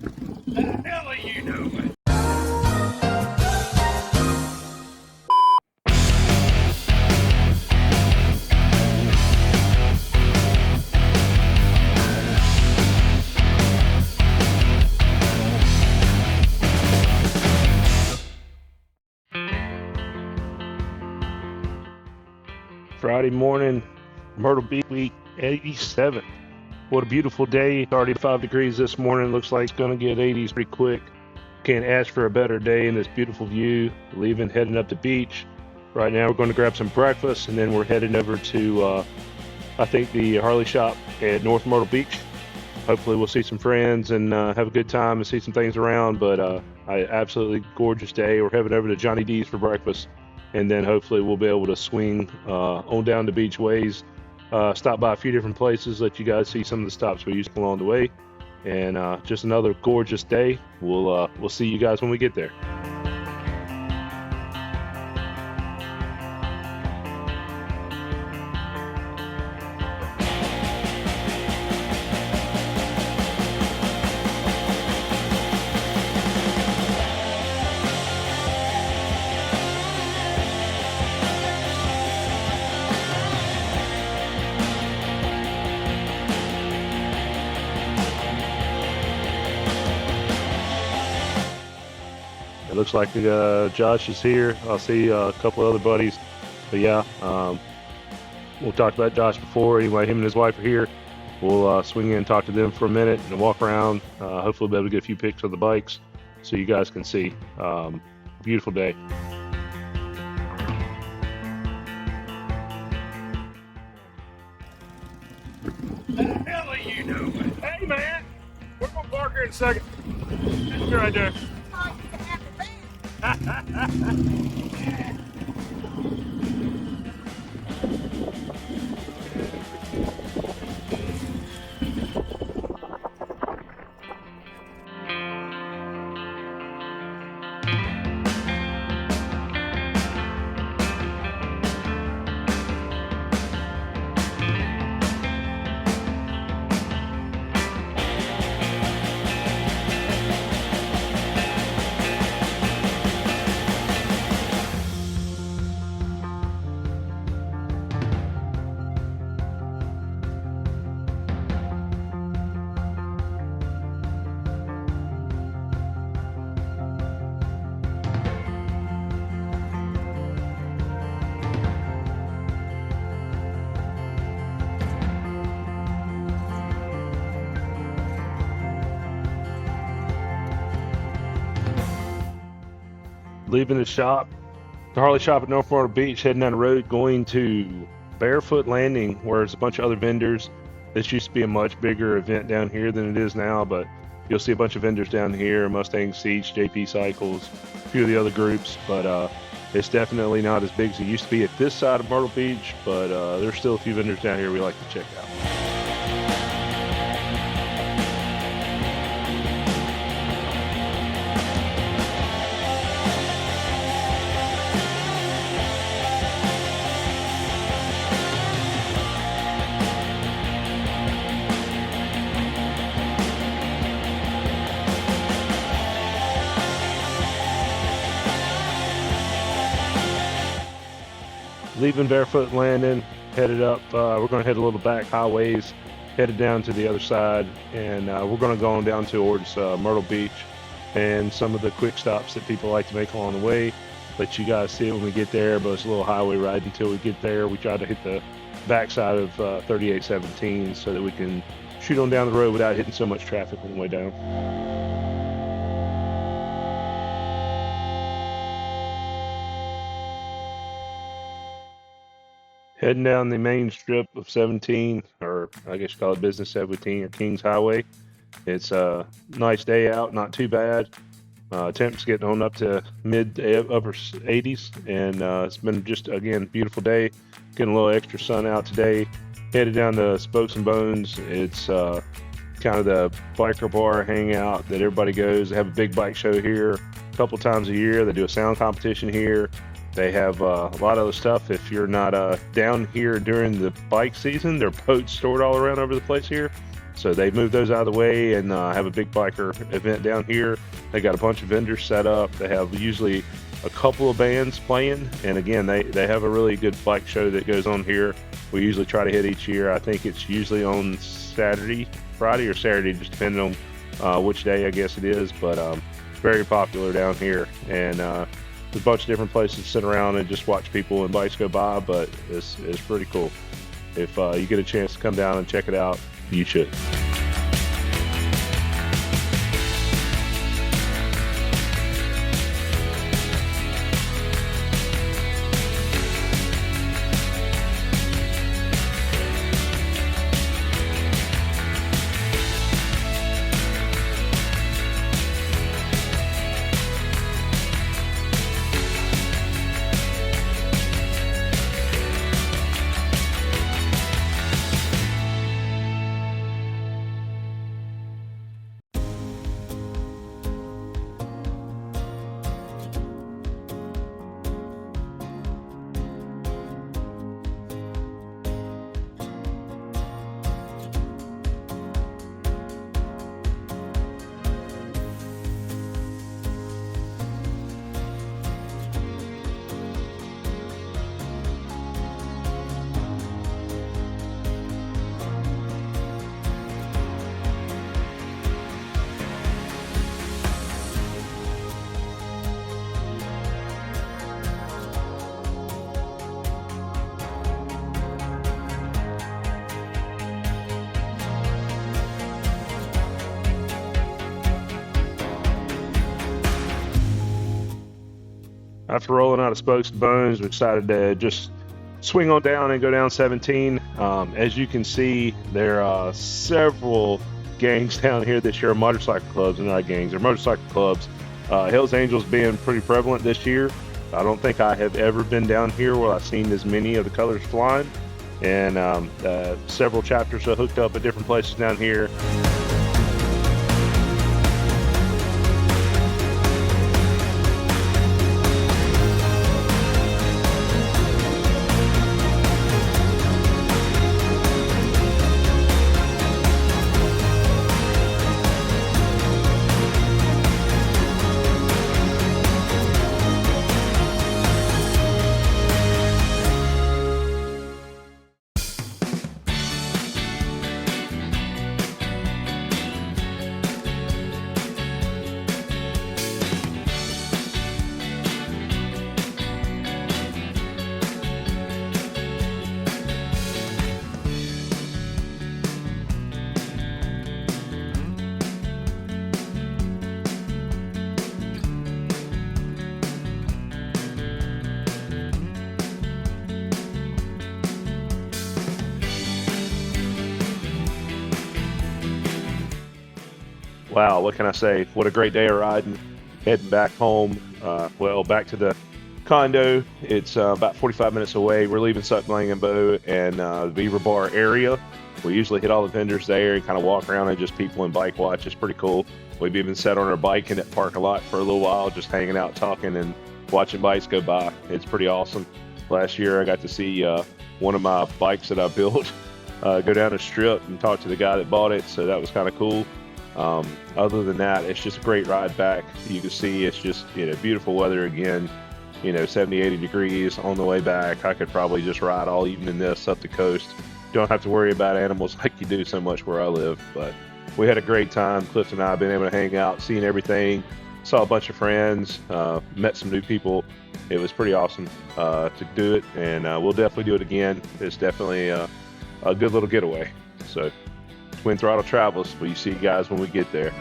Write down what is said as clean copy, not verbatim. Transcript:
The hell are you doing? Friday morning, Myrtle Beach week 87. What a beautiful day. 35 degrees this morning. Looks like it's going to get 80s pretty quick. Can't ask for a better day in this beautiful view. Leaving, heading up the beach. Right now we're going to grab some breakfast and then we're heading over to, I think, the Harley shop at North Myrtle Beach. Hopefully we'll see some friends and have a good time and see some things around. But absolutely gorgeous day. We're heading over to Johnny D's for breakfast. And then hopefully we'll be able to swing on down the beach ways, stop by a few different places, let you guys see some of the stops we used along the way, and just another gorgeous day. We'll see you guys when we get there. It looks like Josh is here. I'll see a couple of other buddies. But yeah, we'll talk about Josh before. Anyway, him and his wife are here. We'll swing in and talk to them for a minute and walk around. Hopefully be able to get a few pics of the bikes so you guys can see. Beautiful day. The hell are you doing? Hey man, we're gonna park here in a second. It's right there. Leaving the shop, the Harley shop at North Myrtle Beach, heading down the road, going to Barefoot Landing, where there's a bunch of other vendors. This used to be a much bigger event down here than it is now, but you'll see a bunch of vendors down here, Mustang Seats, JP Cycles, a few of the other groups, but it's definitely not as big as it used to be at this side of Myrtle Beach, but there's still a few vendors down here we like to check out. Leaving Barefoot Landing, headed up, we're going to head a little back highways, headed down to the other side, and we're going to go on down towards Myrtle Beach and some of the quick stops that people like to make along the way. Let you guys see it when we get there, but it's a little highway ride until we get there. We try to hit the backside of 3817 so that we can shoot on down the road without hitting so much traffic on the way down. Heading down the main strip of 17, or I guess you call it Business 17 or Kings Highway. It's a nice day out, not too bad. Temps getting on up to mid upper 80s, and it's been just, again, beautiful day. Getting a little extra sun out today. Headed down to Spokes and Bones. It's kind of the biker bar hangout that everybody goes. They have a big bike show here a couple times a year. They do a sound competition here. They have a lot of other stuff. If you're not down here during the bike season, there are boats stored all around over the place here. So they moved those out of the way and have a big biker event down here. They got a bunch of vendors set up. They have usually a couple of bands playing, and again, they have a really good bike show that goes on here. We usually try to hit each year. I think it's usually on Friday or Saturday, just depending on which day I guess it is, but very popular down here. And there's a bunch of different places to sit around and just watch people and bikes go by, but it's pretty cool. If you get a chance to come down and check it out, you should. After rolling out of Spokes and Bones, we decided to just swing on down and go down 17. As you can see, there are several gangs down here this year, motorcycle clubs, and not gangs, they're motorcycle clubs. Hells Angels being pretty prevalent this year. I don't think I have ever been down here where I've seen as many of the colors flying. And several chapters are hooked up at different places down here. Wow, what can I say? What a great day of riding. Heading back home, back to the condo. It's about 45 minutes away. We're leaving Suckling and Bow and the Beaver Bar area. We usually hit all the vendors there and kind of walk around and just people and bike watch. It's pretty cool. We've even sat on our bike in that parking lot for a little while, just hanging out, talking and watching bikes go by. It's pretty awesome. Last year I got to see one of my bikes that I built go down a strip and talk to the guy that bought it, so that was kind of cool. Other than that, it's just a great ride back. You can see it's just, beautiful weather again, 70, 80 degrees on the way back. I could probably just ride all evening this up the coast. Don't have to worry about animals like you do so much where I live, but we had a great time. Cliff and I have been able to hang out, seeing everything, saw a bunch of friends, met some new people. It was pretty awesome to do it, and we'll definitely do it again. It's definitely a good little getaway. So Twin Throttle Travels. We'll see you guys when we get there.